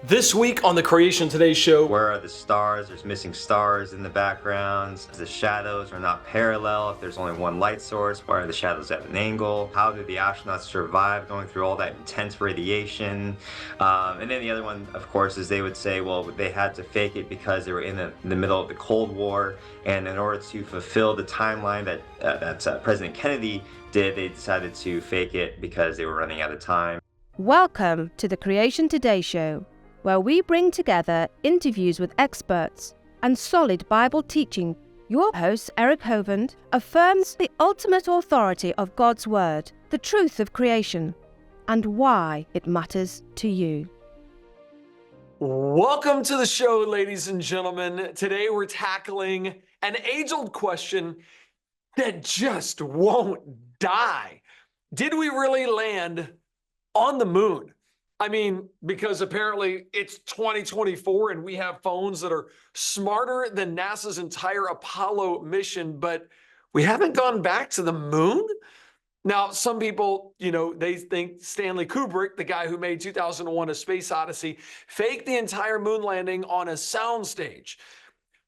This week on the Creation Today show, where are the stars? There's missing stars in the backgrounds. The shadows are not parallel. If there's only one light source, why are the shadows at an angle? How did the astronauts survive going through all that intense radiation? And then the other one, of course, is they would say, well, they had to fake it because they were in the middle of the Cold War, and in order to fulfill the timeline that President Kennedy did, they decided to fake it because they were running out of time. Welcome to the Creation Today show, where we bring together interviews with experts and solid Bible teaching. Your host, Eric Hovind, affirms the ultimate authority of God's Word, the truth of creation, and why it matters to you. Welcome to the show, ladies and gentlemen. Today we're tackling an age-old question that just won't die. Did we really land on the moon? I mean, because apparently it's 2024 and we have phones that are smarter than NASA's entire Apollo mission, but we haven't gone back to the moon? Now, some people, they think Stanley Kubrick, the guy who made 2001: A Space Odyssey, faked the entire moon landing on a soundstage.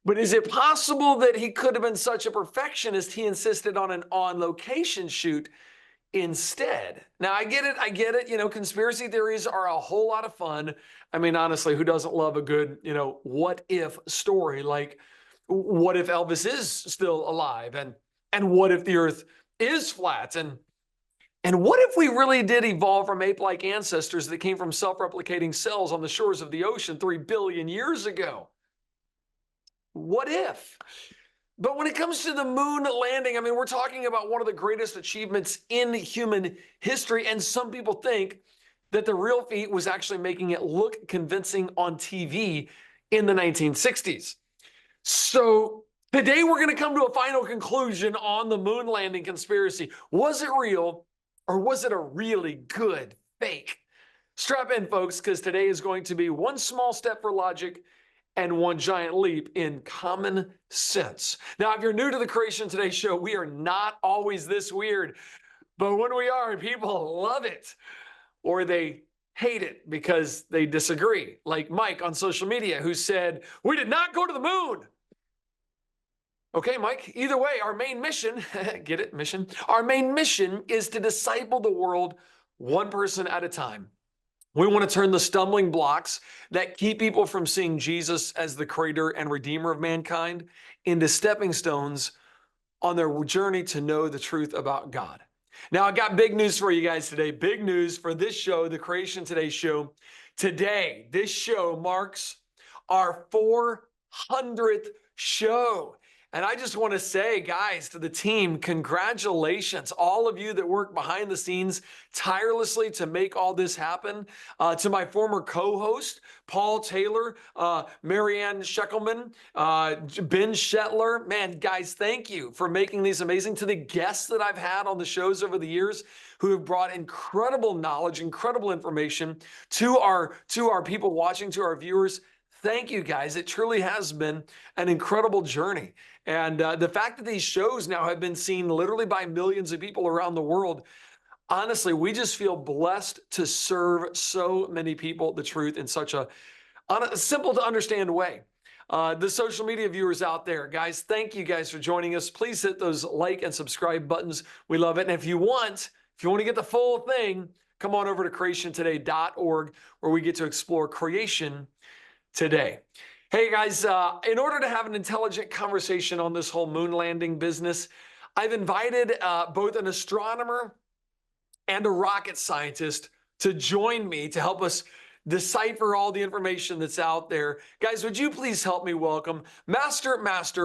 But is it possible that he could have been such a perfectionist he insisted on an on-location shoot instead? Now, I get it. Conspiracy theories are a whole lot of fun. I mean, honestly, who doesn't love a good, what if story? Like, what if Elvis is still alive? And what if the earth is flat? And what if we really did evolve from ape-like ancestors that came from self-replicating cells on the shores of the ocean 3 billion years ago? What if? But when it comes to the moon landing, I mean, we're talking about one of the greatest achievements in human history. And some people think that the real feat was actually making it look convincing on TV in the 1960s. So today we're going to come to a final conclusion on the moon landing conspiracy. Was it real, or was it a really good fake? Strap in, folks, because today is going to be one small step for logic and one giant leap in common sense. Now, if you're new to the Creation Today show, we are not always this weird, but when we are, people love it, or they hate it because they disagree, like Mike on social media, who said, "We did not go to the moon." Okay, Mike, either way, our main mission, get it, mission? Our main mission is to disciple the world one person at a time. We want to turn the stumbling blocks that keep people from seeing Jesus as the creator and redeemer of mankind into stepping stones on their journey to know the truth about God. Now, I got big news for you guys today. Big news for this show, the Creation Today show. Today, this show marks our 400th show. And I just want to say, guys, to the team, congratulations. All of you that work behind the scenes tirelessly to make all this happen. To my former co-host, Paul Taylor, Marianne Scheckelman, Ben Shetler. Man, guys, thank you for making these amazing. To the guests that I've had on the shows over the years who have brought incredible knowledge, incredible information to our people watching, to our viewers. Thank you, guys. It truly has been an incredible journey. And the fact that these shows now have been seen literally by millions of people around the world, honestly, we just feel blessed to serve so many people the truth in such a simple to understand way. The social media viewers out there, guys, thank you guys for joining us. Please hit those like and subscribe buttons. We love it. And if you want to get the full thing, come on over to creationtoday.org, where we get to explore creation today. Hey guys, in order to have an intelligent conversation on this whole moon landing business, I've invited both an astronomer and a rocket scientist to join me to help us decipher all the information that's out there. Guys, would you please help me welcome Master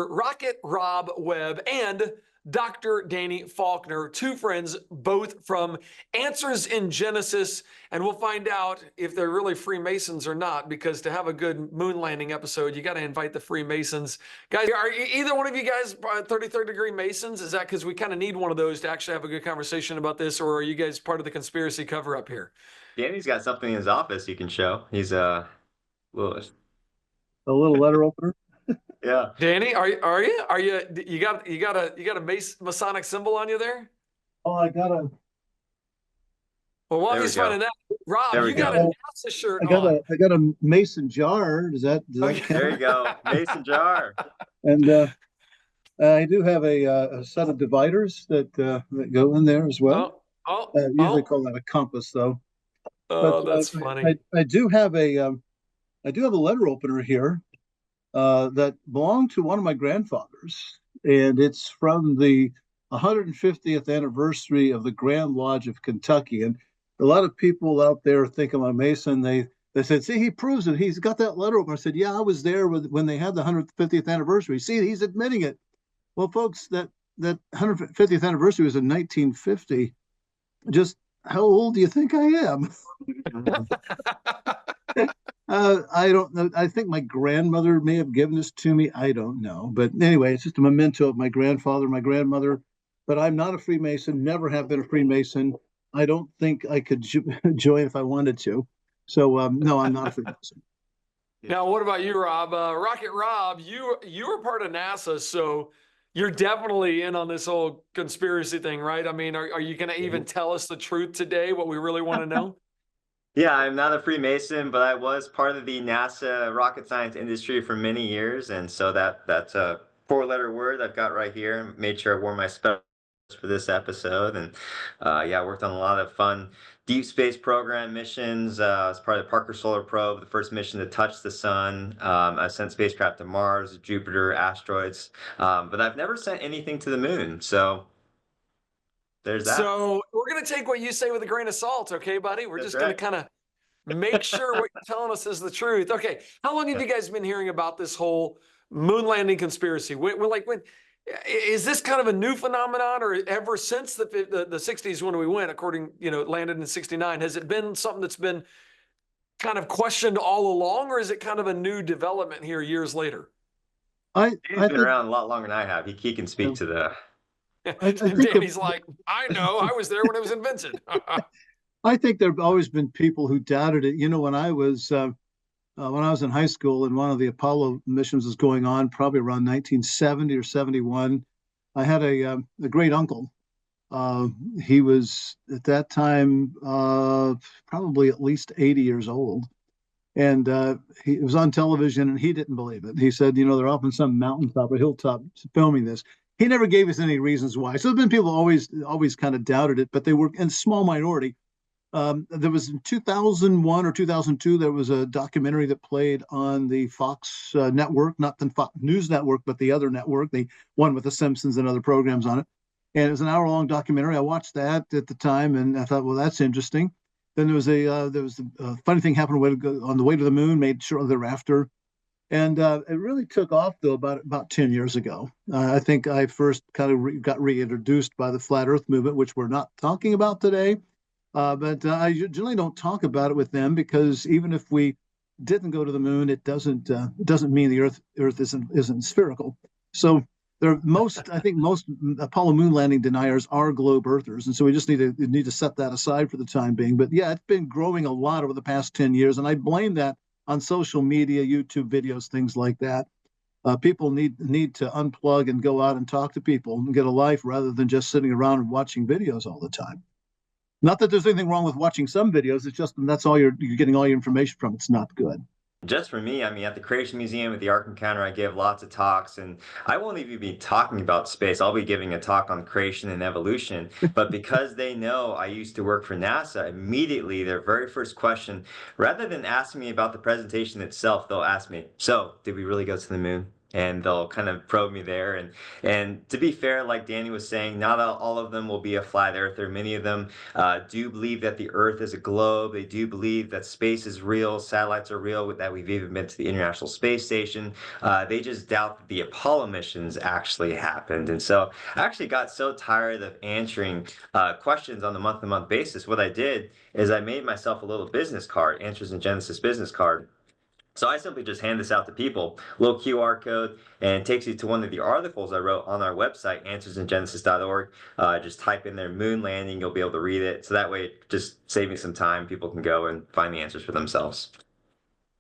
Rocket Rob Webb and Dr. Danny Faulkner, two friends, both from Answers in Genesis, and we'll find out if they're really Freemasons or not, because to have a good moon landing episode, you got to invite the Freemasons. Guys, are either one of you guys 33rd degree Masons? Is that because we kind of need one of those to actually have a good conversation about this, or are you guys part of the conspiracy cover-up here? Danny's got something in his office you can show. He's a little letter opener. Yeah. Danny, you got a Masonic symbol on you there? Oh, I got a. Well, while he's finding that, Rob, There we you got go. a NASA shirt I got on. a mason jar. Does that count? There you go. Mason jar. And I do have a set of dividers that go in there as well. Oh, oh, Usually oh, call that a compass, though. But oh, that's funny. I do have I do have a letter opener here that belonged to one of my grandfathers, and it's from the 150th anniversary of the Grand Lodge of Kentucky. And a lot of people out there think I'm a Mason. They said, "See, he proves it. He's got that letter opener." I said, "Yeah, I was there when they had the 150th anniversary. See, he's admitting it." Well, folks, that 150th anniversary was in 1950. Just how old do you think I am? I don't know. I think my grandmother may have given this to me. I don't know. But anyway, it's just a memento of my grandfather, my grandmother. But I'm not a Freemason, never have been a Freemason. I don't think I could join if I wanted to. So, no, I'm not a Freemason. Now, what about you, Rob? Rocket Rob, you were part of NASA, so you're definitely in on this whole conspiracy thing, right? I mean, are you going to even tell us the truth today, what we really want to know? Yeah, I'm not a Freemason, but I was part of the NASA rocket science industry for many years, and so that's a four-letter word I've got right here. Made sure I wore my spectacles for this episode, and yeah, worked on a lot of fun deep space program missions. As part of the Parker Solar Probe, the first mission to touch the sun. I sent spacecraft to Mars, Jupiter, asteroids, but I've never sent anything to the moon. So there's that. So we're going to take what you say with a grain of salt, okay, buddy? We're That's just going to right. kind of make sure what you're telling us is the truth. Okay, how long have you guys been hearing about this whole moon landing conspiracy? When is this kind of a new phenomenon, or ever since the 60s when we went, according, landed in 69, has it been something that's been kind of questioned all along, or is it kind of a new development here years later? He's I been think around a lot longer than I have. He can speak to the. I think Danny's like, I know, I was there when it was invented. I think there have always been people who doubted it. When I was in high school and one of the Apollo missions was going on, probably around 1970 or 71, I had a great uncle. He was at that time probably at least 80 years old. And he was on television and he didn't believe it. He said, they're up on some mountaintop or hilltop filming this. He never gave us any reasons why. So there's been people always kind of doubted it, but they were in a small minority. There was in 2001 or 2002, there was a documentary that played on the Fox network, not the Fox News network, but the other network, the one with the Simpsons and other programs on it. And it was an hour-long documentary. I watched that at the time, and I thought, well, that's interesting. Then there was a funny thing happened on the way to the moon, made shortly thereafter. And it really took off, though, about 10 years ago. I think I first kind of got reintroduced by the Flat Earth movement, which we're not talking about today. But I generally don't talk about it with them because even if we didn't go to the moon, it doesn't mean the Earth isn't spherical. So I think most Apollo moon landing deniers are globe earthers, and so we just need to set that aside for the time being. But yeah, it's been growing a lot over the past 10 years, and I blame that on social media, YouTube videos, things like that. People need to unplug and go out and talk to people and get a life rather than just sitting around and watching videos all the time. Not that there's anything wrong with watching some videos. It's just that's all you're getting all your information from. It's not good. Just for me, I mean, at the Creation Museum at the Ark Encounter, I give lots of talks, and I won't even be talking about space. I'll be giving a talk on creation and evolution. But because they know I used to work for NASA, immediately their very first question, rather than asking me about the presentation itself, they'll ask me, "So, did we really go to the moon?" And they'll kind of probe me there. And to be fair, like Danny was saying, not all of them will be a flat earther. Many of them do believe that the Earth is a globe. They do believe that space is real, satellites are real, that we've even been to the International Space Station. They just doubt that the Apollo missions actually happened. And so I actually got so tired of answering questions on a month-to-month basis. What I did is I made myself a little business card, Answers in Genesis business card. So I simply just hand this out to people, little QR code, and it takes you to one of the articles I wrote on our website, answersingenesis.org. Just type in there moon landing, you'll be able to read it. So that way, it just save me some time. People can go and find the answers for themselves.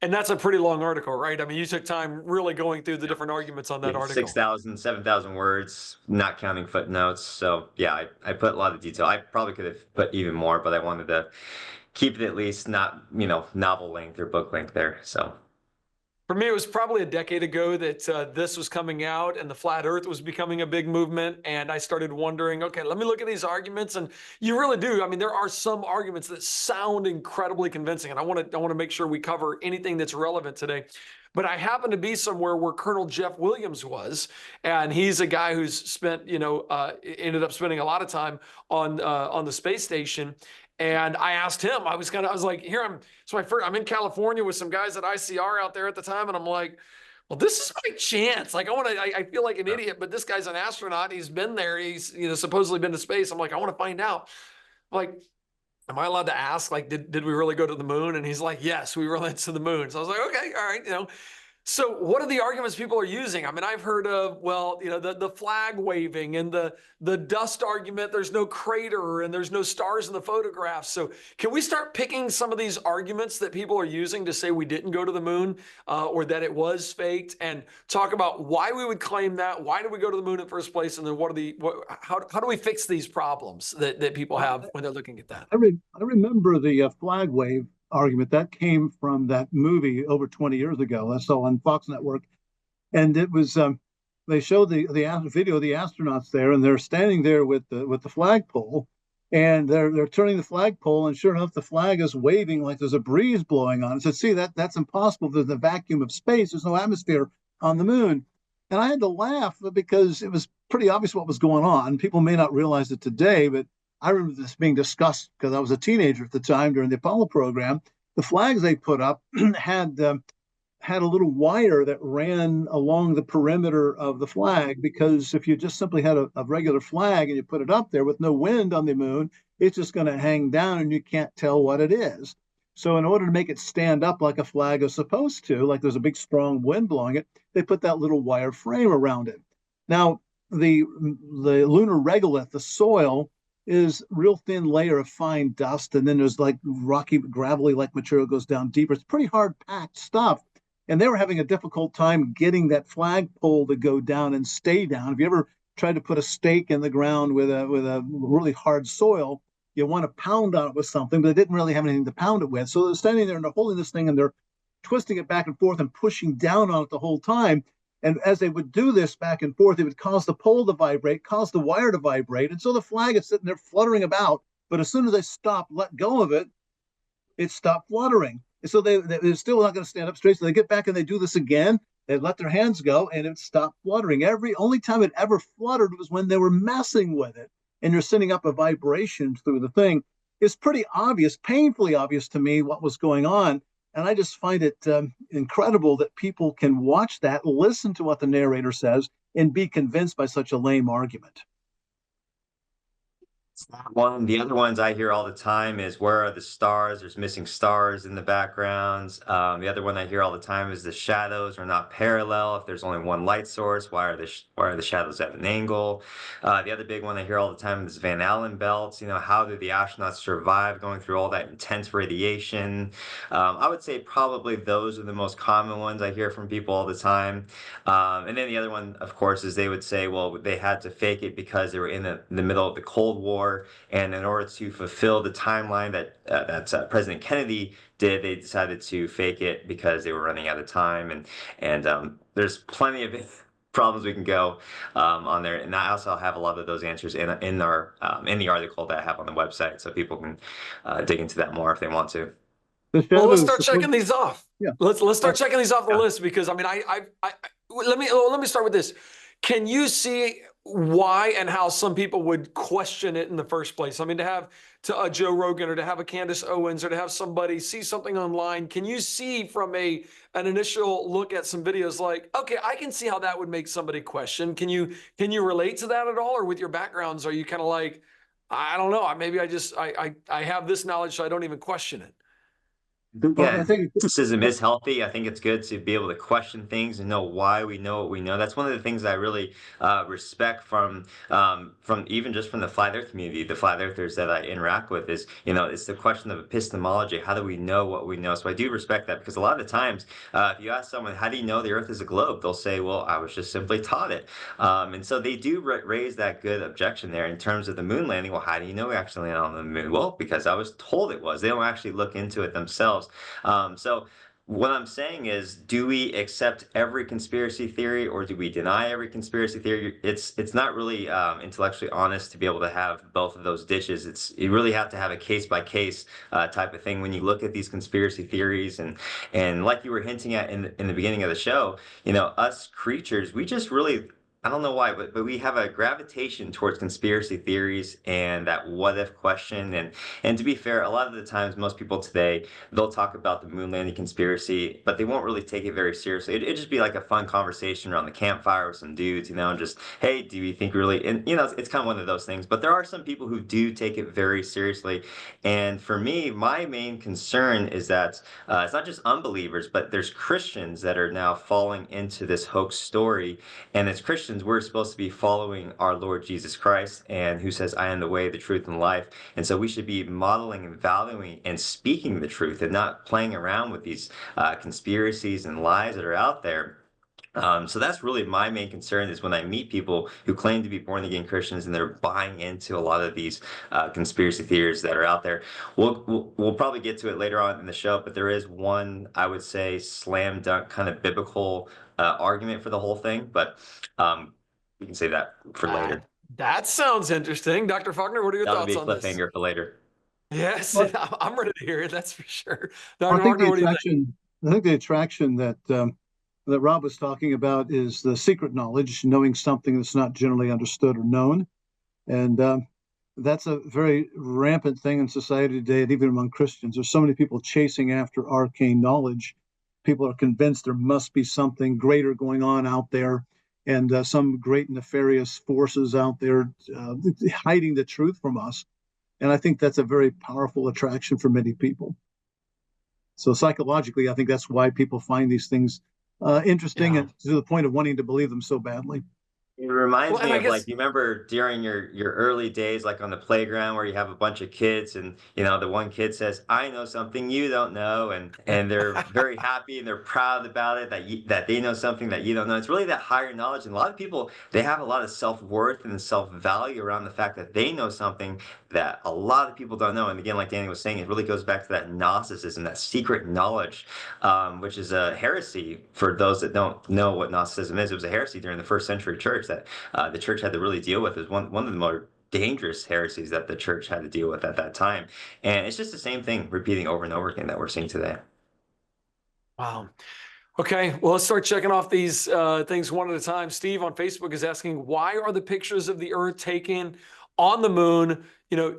And that's a pretty long article, right? I mean, you took time really going through the different arguments on that article. 6,000, 7,000 words, not counting footnotes. So yeah, I put a lot of detail. I probably could have put even more, but I wanted to keep it at least not, novel length or book length there. So. For me, it was probably a decade ago that this was coming out and the flat earth was becoming a big movement. And I started wondering, okay, let me look at these arguments. And you really do. I mean, there are some arguments that sound incredibly convincing. And I want to make sure we cover anything that's relevant today. But I happened to be somewhere where Colonel Jeff Williams was, and he's a guy who's spent, ended up spending a lot of time on the space station. And I asked him, I was like, I'm in California with some guys at ICR out there at the time. And I'm like, well, this is my chance. Like, I feel like an idiot, but this guy's an astronaut. He's been there. He's, supposedly been to space. I'm like, I want to find out. Like, am I allowed to ask, like, did we really go to the moon? And he's like, yes, we went to the moon. So I was like, okay, all right, So what are the arguments people are using? I mean, I've heard of, the flag waving and the dust argument, there's no crater and there's no stars in the photographs. So can we start picking some of these arguments that people are using to say we didn't go to the moon or that it was faked, and talk about why we would claim that? Why did we go to the moon in the first place? And then how do we fix these problems that people have when they're looking at that? I remember the flag wave argument that came from that movie over 20 years ago. I saw on Fox Network, and it was they showed the video of the astronauts there, and they're standing there with the flagpole, and they're turning the flagpole, and sure enough, the flag is waving like there's a breeze blowing on it. So see, that's impossible. There's the vacuum of space. There's no atmosphere on the moon. And I had to laugh because it was pretty obvious what was going on. People may not realize it today, but I remember this being discussed because I was a teenager at the time during the Apollo program. The flags they put up had a little wire that ran along the perimeter of the flag, because if you just simply had a regular flag and you put it up there with no wind on the moon, it's just going to hang down and you can't tell what it is. So in order to make it stand up like a flag is supposed to, like there's a big strong wind blowing it, they put that little wire frame around it. Now, the lunar regolith, the soil, is real thin layer of fine dust, and then there's like rocky, gravelly like material goes down deeper. It's pretty hard packed stuff. And they were having a difficult time getting that flagpole to go down and stay down. If you ever tried to put a stake in the ground with a really hard soil, you want to pound on it with something, but they didn't really have anything to pound it with. So they're standing there and they're holding this thing and they're twisting it back and forth and pushing down on it the whole time. And as they would do this back and forth, it would cause the pole to vibrate, cause the wire to vibrate. And so the flag is sitting there fluttering about. But as soon as they let go of it, it stopped fluttering. And so they're still not going to stand up straight. So they get back and they do this again. They let their hands go and it stopped fluttering. Only time it ever fluttered was when they were messing with it. And you're sending up a vibration through the thing. It's pretty obvious, painfully obvious to me what was going on. And I just find it incredible that people can watch that, listen to what the narrator says, and be convinced by such a lame argument. The other ones I hear all the time is, where are the stars? There's missing stars in the backgrounds. The other one I hear all the time is the shadows are not parallel. If there's only one light source, why are the shadows at an angle? The other big one I hear all the time is Van Allen belts. How do the astronauts survive going through all that intense radiation? I would say probably those are the most common ones I hear from people all the time. And then the other one, of course, is they would say, well, they had to fake it because they were in the middle of the Cold War. And in order to fulfill the timeline that President Kennedy did, they decided to fake it because they were running out of time. And there's plenty of problems we can go on there. And I also have a lot of those answers in the article that I have on the website, so people can dig into that more if they want to. Well, let's start checking these off. Yeah. Let's start checking these off the list, because I mean, let me start with this. Can you see why and how some people would question it in the first place? I mean, to have a Joe Rogan or to have a Candace Owens or to have somebody see something online, can you see from an initial look at some videos like, okay, I can see how that would make somebody question? Can you relate to that at all? Or with your backgrounds, are you kind of like, I don't know, maybe I have this knowledge, so I don't even question it? Yeah, I think criticism is healthy. I think it's good to be able to question things and know why we know what we know. That's one of the things I really respect from even just from the flat Earth community, the flat earthers that I interact with is, it's the question of epistemology. How do we know what we know? So I do respect that because a lot of the times, if you ask someone, how do you know the Earth is a globe? They'll say, well, I was just simply taught it. And so they do raise that good objection there in terms of the moon landing. Well, how do you know we actually landed on the moon? Well, because I was told it was. They don't actually look into it themselves. So what I'm saying is, do we accept every conspiracy theory or do we deny every conspiracy theory? It's not really intellectually honest to be able to have both of those ditches. You really have to have a case by case type of thing when you look at these conspiracy theories and like you were hinting at in the beginning of the show, us creatures, we just really. I don't know why, but we have a gravitation towards conspiracy theories and that what if question. And to be fair, a lot of the times, most people today, they'll talk about the moon landing conspiracy, but they won't really take it very seriously. It'd just be like a fun conversation around the campfire with some dudes, and just, hey, do you think really? And it's kind of one of those things. But there are some people who do take it very seriously. And for me, my main concern is that it's not just unbelievers, but there's Christians that are now falling into this hoax story. And as Christians, we're supposed to be following our Lord Jesus Christ, and who says, I am the way, the truth, and life. And so we should be modeling and valuing and speaking the truth and not playing around with these conspiracies and lies that are out there. So that's really my main concern is when I meet people who claim to be born again Christians and they're buying into a lot of these conspiracy theories that are out there. We'll probably get to it later on in the show, but there is one, I would say, slam dunk kind of biblical argument for the whole thing, but we can say that for later. That sounds interesting. Dr. Faulkner, what are your That'll be thoughts a on this? cliffhanger for later. Yes, Well, I'm ready to hear it. That's for sure. I Dr. think Faulkner, the what do you think? attraction. I think the attraction that Rob was talking about is the secret knowledge, knowing something that's not generally understood or known, and that's a very rampant thing in society today, and even among Christians. There's so many people chasing after arcane knowledge. People are convinced there must be something greater going on out there, and some great nefarious forces out there hiding the truth from us. And I think that's a very powerful attraction for many people. So psychologically, I think that's why people find these things interesting Yeah. and to the point of wanting to believe them so badly. It reminds Well, and me I of guess you remember during your early days, like on the playground where you have a bunch of kids and the one kid says, I know something you don't know, and they're very happy and they're proud about it that they know something that you don't know. It's really that higher knowledge. And a lot of people, they have a lot of self-worth and self-value around the fact that they know something that a lot of people don't know. And again, like Danny was saying, it really goes back to that Gnosticism, that secret knowledge, which is a heresy for those that don't know what Gnosticism is. It was a heresy during the first century church that the church had to really deal with. It was one of the more dangerous heresies that the church had to deal with at that time. And it's just the same thing repeating over and over again that we're seeing today. Wow. Okay, well, let's start checking off these things one at a time. Steve on Facebook is asking, why are the pictures of the Earth taken on the moon,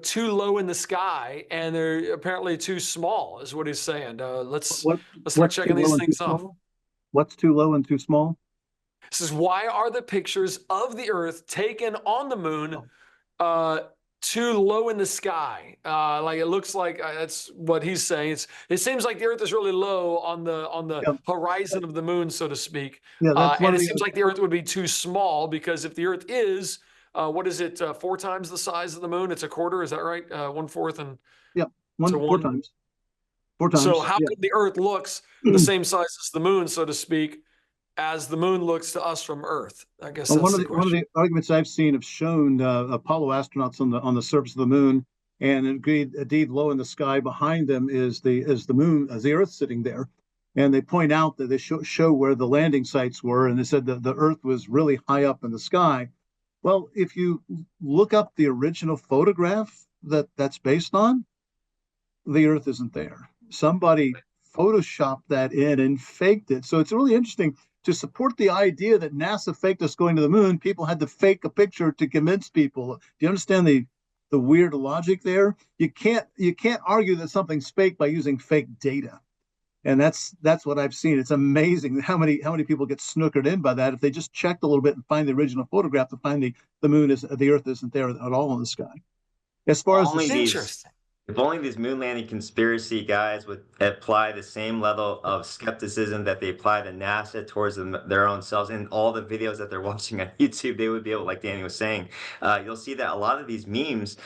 too low in the sky, and they're apparently too small, is what he's saying. Let's start checking these things off. What's too low and too small? This is why are the pictures of the Earth taken on the moon too low in the sky? Like it looks like that's what he's saying. It seems like the Earth is really low on the horizon of the moon, so to speak. Yeah, that's and it seems like the Earth would be too small because if the Earth is, what is it, 4 times the size of the moon? It's a quarter, is that right? 1/4 and four times. 4 times. So how come the Earth looks the same size as the moon, so to speak, as the moon looks to us from Earth? I guess that's the question. One of the arguments I've seen have shown Apollo astronauts on the surface of the moon, and indeed low in the sky behind them is the moon, as the Earth sitting there, and they point out that they show where the landing sites were, and they said that the Earth was really high up in the sky. Well, if you look up the original photograph that's based on, the Earth isn't there. Somebody photoshopped that in and faked it. So it's really interesting. To support the idea that NASA faked us going to the moon, people had to fake a picture to convince people. Do you understand the weird logic there? You can't argue that something's fake by using fake data. And that's what I've seen. It's amazing how many people get snookered in by that if they just checked a little bit and find the original photograph to find the Earth isn't there at all in the sky. As far as Only Interesting. If only these moon landing conspiracy guys would apply the same level of skepticism that they apply to NASA towards their own selves in all the videos that they're watching on YouTube, they would be able, like Danny was saying, you'll see that a lot of these memes,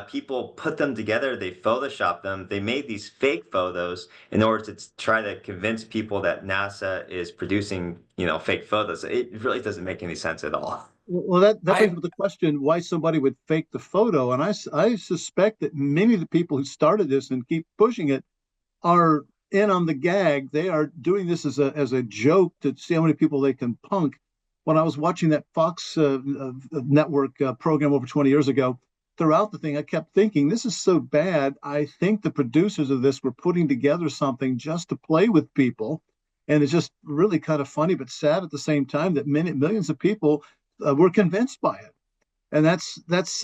people put them together, they Photoshop them, they made these fake photos in order to try to convince people that NASA is producing, fake photos. It really doesn't make any sense at all. Well, that brings I up the question why somebody would fake the photo. And I suspect that many of the people who started this and keep pushing it are in on the gag. They are doing this as a joke to see how many people they can punk. When I was watching that Fox network program over 20 years ago, throughout the thing, I kept thinking, this is so bad. I think the producers of this were putting together something just to play with people. And it's just really kind of funny, but sad at the same time that millions of people were convinced by it. And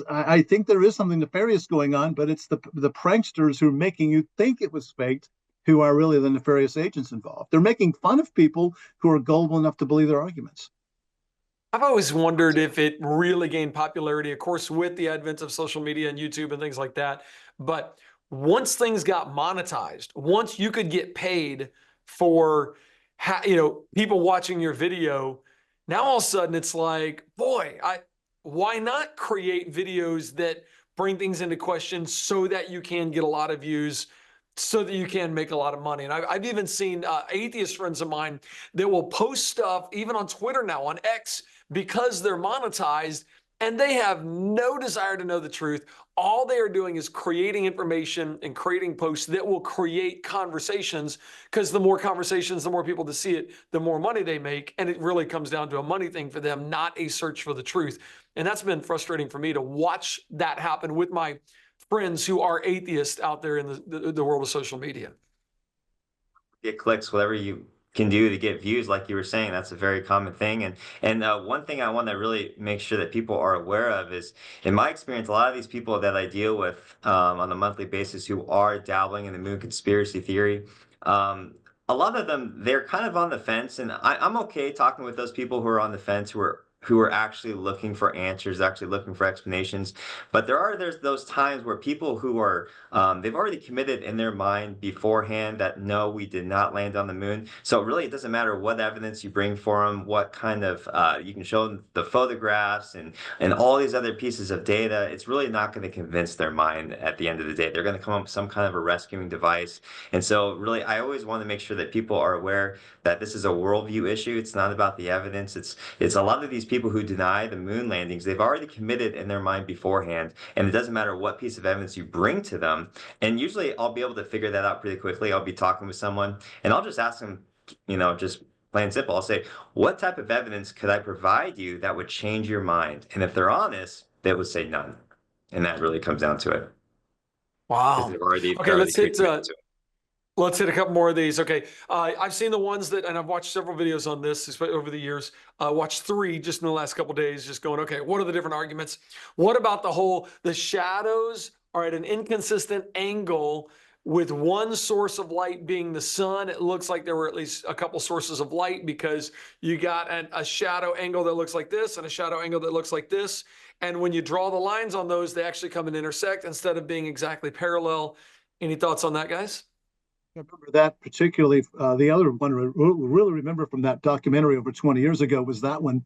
I think there is something nefarious going on, but it's the pranksters who are making you think it was faked who are really the nefarious agents involved. They're making fun of people who are gullible enough to believe their arguments. I've always wondered if it really gained popularity, of course, with the advent of social media and YouTube and things like that. But once things got monetized, once you could get paid for, people watching your video, now all of a sudden it's like, boy, why not create videos that bring things into question so that you can get a lot of views, so that you can make a lot of money? And I've even seen atheist friends of mine that will post stuff, even on Twitter now, on X, because they're monetized and they have no desire to know the truth. All they are doing is creating information and creating posts that will create conversations, because the more conversations, the more people to see it, the more money they make. And it really comes down to a money thing for them, not a search for the truth. And that's been frustrating for me to watch that happen with my friends who are atheists out there in the world of social media. Get clicks, whatever you can do to get views, like you were saying, that's a very common thing. And one thing I want to really make sure that people are aware of is, in my experience, a lot of these people that I deal with on a monthly basis who are dabbling in the moon conspiracy theory, a lot of them, they're kind of on the fence, and I'm okay talking with those people who are on the fence, who are actually looking for answers, actually looking for explanations. But there's those times where people who are, they've already committed in their mind beforehand that no, we did not land on the moon. So really, it doesn't matter what evidence you bring for them, what kind of, you can show them the photographs and all these other pieces of data. It's really not going to convince their mind at the end of the day. They're going to come up with some kind of a rescuing device. And so really, I always want to make sure that people are aware that this is a worldview issue. It's not about the evidence. It's a lot of these people who deny the moon landings, they've already committed in their mind beforehand, and it doesn't matter what piece of evidence you bring to them. And usually I'll be able to figure that out pretty quickly. I'll be talking with someone and I'll just ask them, just plain and simple, I'll say, what type of evidence could I provide you that would change your mind? And if they're honest, they would say none. And that really comes down to it. Wow. Okay, let's hit a couple more of these. Okay. I've seen the ones that, and I've watched several videos on this over the years. Watched 3 just in the last couple of days, just going, okay, what are the different arguments? What about the shadows are at an inconsistent angle with one source of light being the sun? It looks like there were at least a couple sources of light, because you got a shadow angle that looks like this and a shadow angle that looks like this. And when you draw the lines on those, they actually come and intersect instead of being exactly parallel. Any thoughts on that, guys? I remember that particularly. The other one I really remember from that documentary over 20 years ago was that one.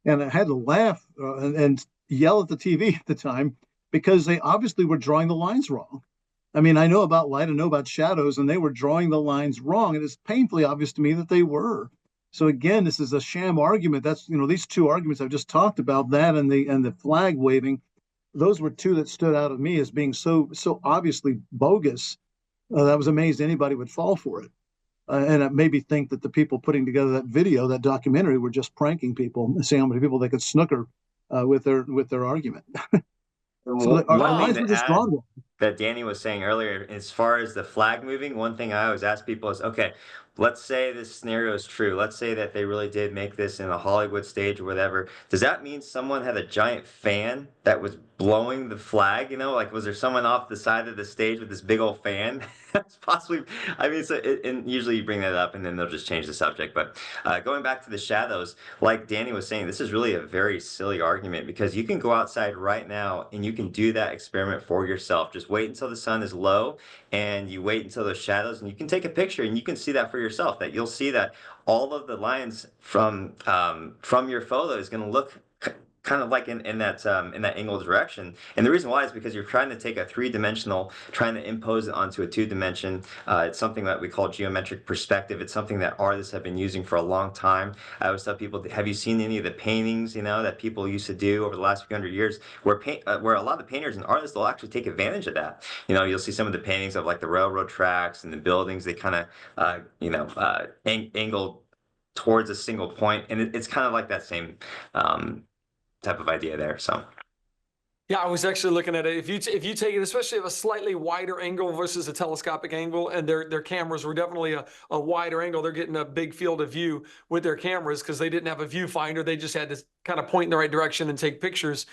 And I had to laugh and yell at the TV at the time, because they obviously were drawing the lines wrong. I mean, I know about light, I know about shadows, and they were drawing the lines wrong. And it's painfully obvious to me that they were. So again, this is a sham argument. That's, these 2 arguments I've just talked about, that and the flag waving, those were 2 that stood out of me as being so obviously bogus. I was amazed anybody would fall for it. And it made me think that the people putting together that video, that documentary, were just pranking people, seeing how many people they could snooker with their argument. So our lines were just drawn wrong. That Danny was saying earlier, as far as the flag moving, one thing I always ask people is, okay, let's say this scenario is true. Let's say that they really did make this in a Hollywood stage or whatever. Does that mean someone had a giant fan that was blowing the flag? Like, was there someone off the side of the stage with this big old fan? That's possibly, I mean, and usually you bring that up and then they'll just change the subject. But going back to the shadows, like Danny was saying, this is really a very silly argument, because you can go outside right now and you can do that experiment for yourself. Just is wait until the sun is low, and you wait until those shadows, and you can take a picture, and you can see that for yourself. That you'll see that all of the lines from your photo is going to look kind of like in that angle direction. And the reason why is because you're trying to take a three-dimensional, trying to impose it onto a two-dimension. It's something that we call geometric perspective. It's something that artists have been using for a long time. I always tell people, have you seen any of the paintings, that people used to do over the last few hundred years, where where a lot of the painters and artists will actually take advantage of that. You'll see some of the paintings of like the railroad tracks and the buildings. They kind of angle towards a single point, and it's kind of like that same type of idea there. So yeah, I was actually looking at it. If you take it, especially at a slightly wider angle versus a telescopic angle, and their cameras were definitely a wider angle, they're getting a big field of view with their cameras because they didn't have a viewfinder. They just had to kind of point in the right direction and take pictures.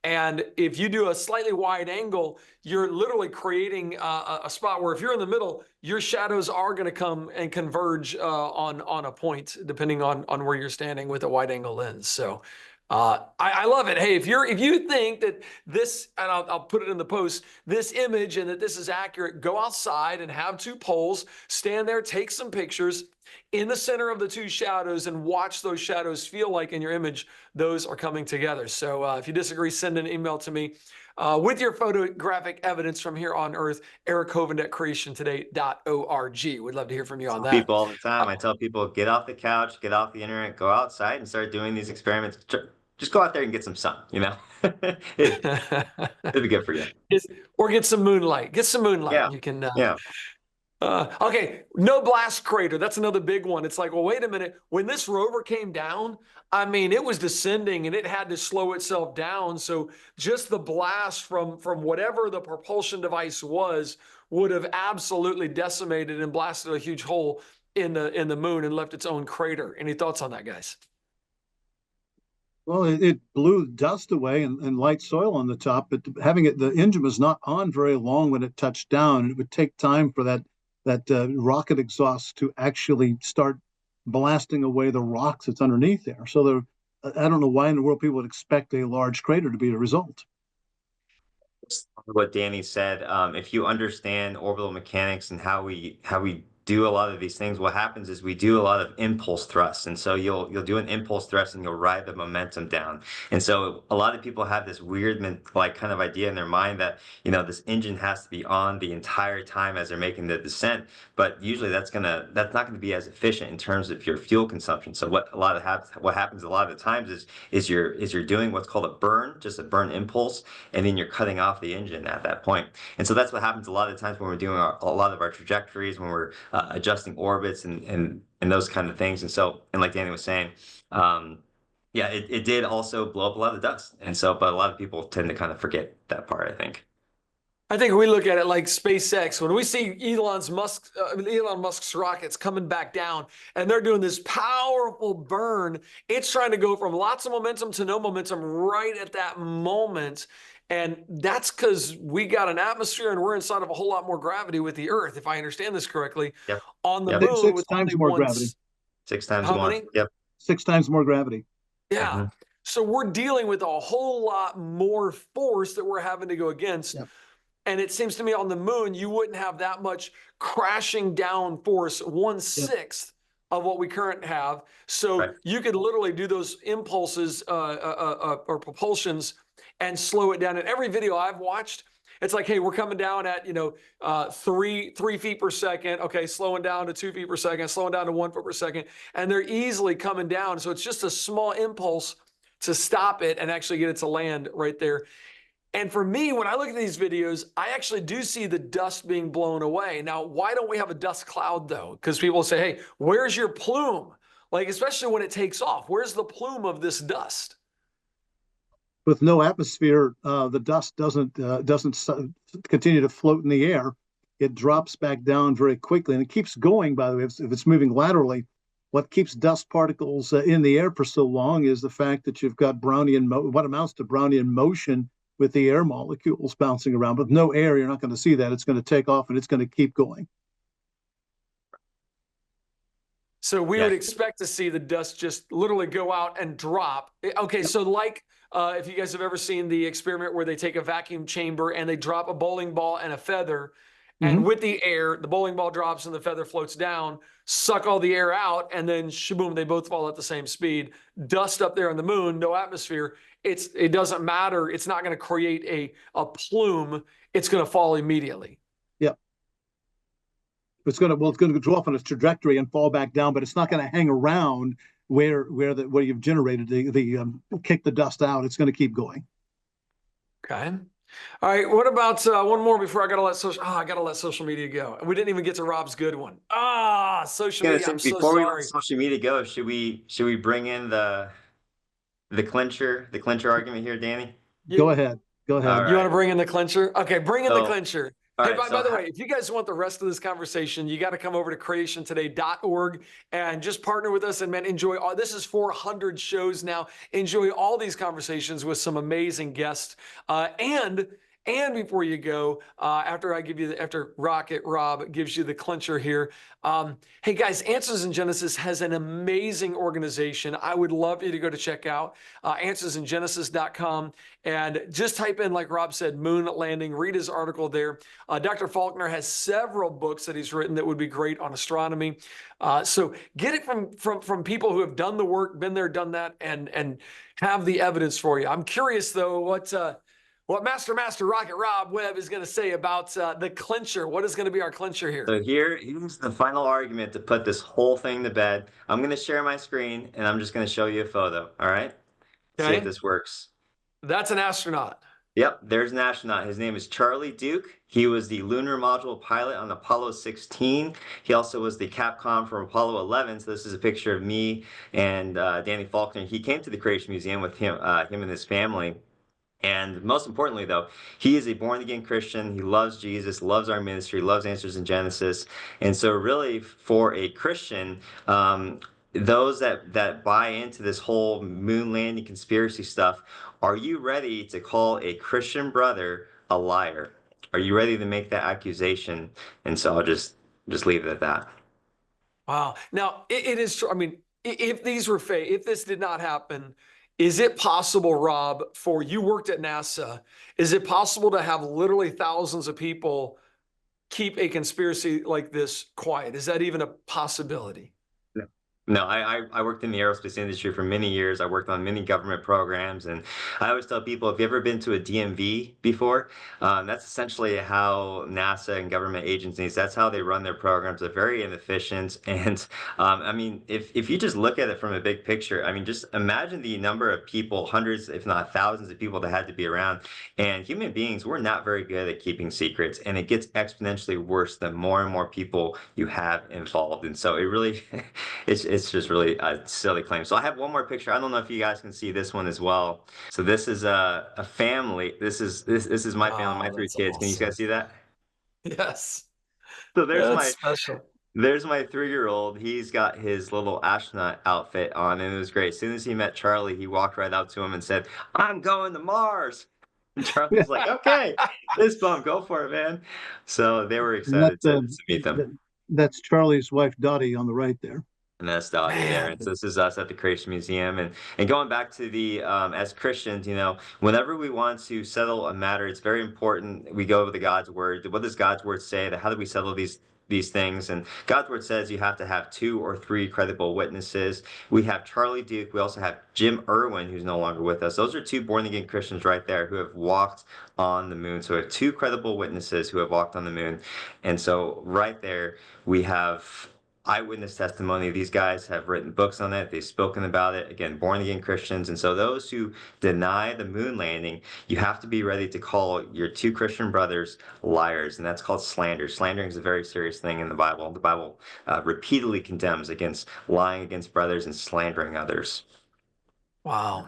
And if you do a slightly wide angle, you're literally creating a spot where if you're in the middle, your shadows are going to come and converge on a point, depending on where you're standing with a wide angle lens. So I love it. Hey, if you think that this, and I'll put it in the post, this image and that this is accurate, go outside and have two poles, stand there, take some pictures in the center of the two shadows and watch those shadows feel like in your image, those are coming together. So if you disagree, send an email to me with your photographic evidence from here on Earth, Eric Hovind at creationtoday.org. We'd love to hear from you on that. People all the time. I tell people, get off the couch, get off the internet, go outside and start doing these experiments. Just go out there and get some sun, it'd be good for you. Or get some moonlight. Get some moonlight. Yeah. You can. Yeah. Okay, no blast crater. That's another big one. It's like, well, wait a minute. When this rover came down, I mean, it was descending and it had to slow itself down. So just the blast from whatever the propulsion device was would have absolutely decimated and blasted a huge hole in the moon and left its own crater. Any thoughts on that, guys? Well, it blew dust away and light soil on the top, but the engine was not on very long when it touched down. It would take time for that rocket exhaust to actually start blasting away the rocks that's underneath there. So I don't know why in the world people would expect a large crater to be the result. What Danny said, if you understand orbital mechanics and how we do a lot of these things, what happens is we do a lot of impulse thrusts. And so you'll do an impulse thrust and you'll ride the momentum down. And so a lot of people have this weird kind of idea in their mind that, this engine has to be on the entire time as they're making the descent. But usually that's not going to be as efficient in terms of your fuel consumption. So what happens a lot of the times is you're doing what's called a burn, just a burn impulse, and then you're cutting off the engine at that point. And so that's what happens a lot of times when we're doing a lot of our trajectories, when we're adjusting orbits and those kind of things. And like Danny was saying, it did also blow up a lot of dust. And so, but a lot of people tend to kind of forget that part, I think. I think we look at it like SpaceX. When we see Elon Musk's rockets coming back down and they're doing this powerful burn, it's trying to go from lots of momentum to no momentum right at that moment. And that's because we got an atmosphere and we're inside of a whole lot more gravity with the Earth, if I understand this correctly. Yep. On the Yep. moon, Six with times only more one, gravity. 6 times How more. many? Yep. 6 times more gravity. Yeah. Mm-hmm. So we're dealing with a whole lot more force that we're having to go against. Yep. And it seems to me on the moon, you wouldn't have that much crashing down force, 1/6 of what we currently have. So Right. you could literally do those impulses or propulsions and slow it down. In every video I've watched, it's like, hey, we're coming down at 3 feet per second. Okay, slowing down to 2 feet per second, slowing down to 1 foot per second, and they're easily coming down. So it's just a small impulse to stop it and actually get it to land right there. And for me, when I look at these videos, I actually do see the dust being blown away. Now, why don't we have a dust cloud though? Because people say, hey, where's your plume? Like, especially when it takes off, where's the plume of this dust? With no atmosphere, the dust doesn't continue to float in the air. It drops back down very quickly, and it keeps going. By the way, if it's moving laterally, what keeps dust particles in the air for so long is the fact that you've got what amounts to Brownian motion with the air molecules bouncing around. With no air, you're not going to see that. It's going to take off and it's going to keep going. So we would Yes. expect to see the dust just literally go out and drop. Okay, so like if you guys have ever seen the experiment where they take a vacuum chamber and they drop a bowling ball and a feather, and with the air, the bowling ball drops and the feather floats down, suck all the air out, and then shaboom, they both fall at the same speed. Dust up there on the moon, no atmosphere. It doesn't matter. It's not going to create a plume. It's going to fall immediately. Yeah. It's going to go off on its trajectory and fall back down, but it's not going to hang around where you've generated kick the dust out. It's going to keep going. Okay. All right. What about one more before I gotta let social media go. We didn't even get to Rob's good one. Social media. I'm so Before we let sorry. social media go, should we bring in the clincher argument here, Danny? Go ahead. Go ahead. All You want to right. bring in the clincher? Okay, bring in the So, clincher. all Hey, right, by so the way, if you guys want the rest of this conversation, you got to come over to creationtoday.org and just partner with us and man, enjoy all this is 400 shows now. Enjoy all these conversations with some amazing guests. And before you go, after Rocket Rob gives you the clincher here, hey guys, Answers in Genesis has an amazing organization. I would love you to go to check out answersingenesis.com and just type in, like Rob said, moon landing. Read his article there. Dr. Faulkner has several books that he's written that would be great on astronomy. So get it from people who have done the work, been there, done that, and have the evidence for you. I'm curious though, what Master Rocket Rob Webb is going to say about the clincher. What is going to be our clincher here? So here's the final argument to put this whole thing to bed. I'm going to share my screen and I'm just going to show you a photo. All right. See if this works. That's an astronaut. Yep, there's an astronaut. His name is Charlie Duke. He was the lunar module pilot on Apollo 16. He also was the Capcom from Apollo 11. So this is a picture of me and Danny Faulkner. He came to the Creation Museum with him and his family. And most importantly, though, he is a born-again Christian. He loves Jesus, loves our ministry, loves Answers in Genesis. And so really, for a Christian, those that buy into this whole moon landing conspiracy stuff, are you ready to call a Christian brother a liar? Are you ready to make that accusation? And so I'll just leave it at that. Wow. Now, it is true. I mean, if these were fake, if this did not happen, is it possible, Rob, you worked at NASA, is it possible to have literally thousands of people keep a conspiracy like this quiet? Is that even a possibility? No, I worked in the aerospace industry for many years. I worked on many government programs, and I always tell people, if you've ever been to a DMV before, that's essentially how NASA and government agencies, that's how they run their programs. They're very inefficient. And I mean, if you just look at it from a big picture, I mean, just imagine the number of people, hundreds, if not thousands of people that had to be around. And human beings, we're not very good at keeping secrets, and it gets exponentially worse the more and more people you have involved. And so it really, it's just really a silly claim. So I have one more picture. I don't know if you guys can see this one as well. So this is a family. This is my family, my three kids. Awesome. Can you guys see that? Yes. So That's special. there's my 3-year-old. He's got his little astronaut outfit on, and it was great. As soon as he met Charlie, he walked right up to him and said, "I'm going to Mars." And Charlie's like, "Okay, this bum, go for it, man." So they were excited to meet them. That's Charlie's wife, Dottie, on the right there. And that's Dottie there. And so this is us at the Creation Museum. And going back to the, as Christians, whenever we want to settle a matter, it's very important we go over to God's word. What does God's word say? How do we settle these things? And God's word says you have to have 2 or 3 credible witnesses. We have Charlie Duke. We also have Jim Irwin, who's no longer with us. Those are 2 born-again Christians right there who have walked on the moon. So we have 2 credible witnesses who have walked on the moon. And so right there, we have eyewitness testimony. These guys have written books on it. They've spoken about it. Again, born-again Christians. And so those who deny the moon landing, you have to be ready to call your 2 Christian brothers liars. And that's called slander. Slandering is a very serious thing in the Bible. The Bible repeatedly condemns against lying against brothers and slandering others. Wow.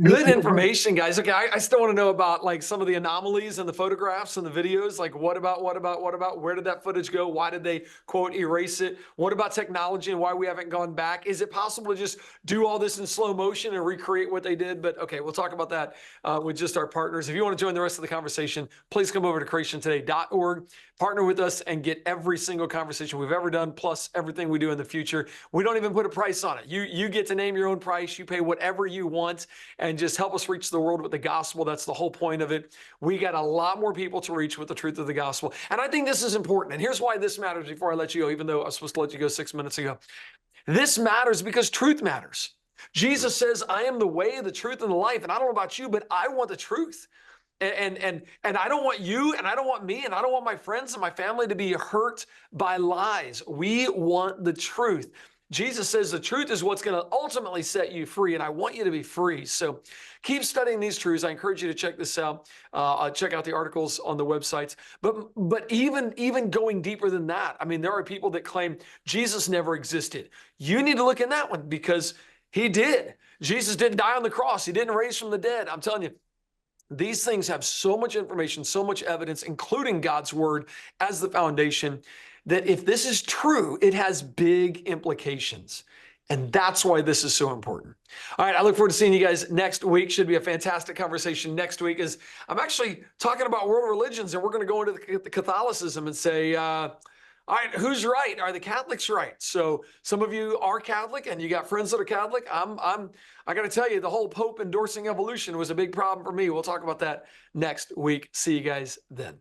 Good information, guys. Okay, I still want to know about like some of the anomalies and the photographs and the videos. Like, what about? Where did that footage go? Why did they, quote, erase it? What about technology and why we haven't gone back? Is it possible to just do all this in slow motion and recreate what they did? But okay, we'll talk about that with just our partners. If you want to join the rest of the conversation, please come over to creationtoday.org. Partner with us and get every single conversation we've ever done, plus everything we do in the future. We don't even put a price on it. You get to name your own price. You pay whatever you want and just help us reach the world with the gospel. That's the whole point of it. We got a lot more people to reach with the truth of the gospel. And I think this is important. And here's why this matters before I let you go, even though I was supposed to let you go 6 minutes ago. This matters because truth matters. Jesus says, I am the way, the truth, and the life. And I don't know about you, but I want the truth. And I don't want you, and I don't want me, and I don't want my friends and my family to be hurt by lies. We want the truth. Jesus says the truth is what's going to ultimately set you free, and I want you to be free. So keep studying these truths. I encourage you to check this out. Check out the articles on the websites. But even going deeper than that, I mean, there are people that claim Jesus never existed. You need to look in that one because he did. Jesus didn't die on the cross. He didn't raise from the dead. I'm telling you. These things have so much information, so much evidence, including God's word as the foundation, that if this is true, it has big implications. And that's why this is so important. All right, I look forward to seeing you guys next week. Should be a fantastic conversation next week as I'm actually talking about world religions, and we're going to go into the Catholicism and say, all right, who's right? Are the Catholics right? So some of you are Catholic and you got friends that are Catholic. I got to tell you, the whole Pope endorsing evolution was a big problem for me. We'll talk about that next week. See you guys then.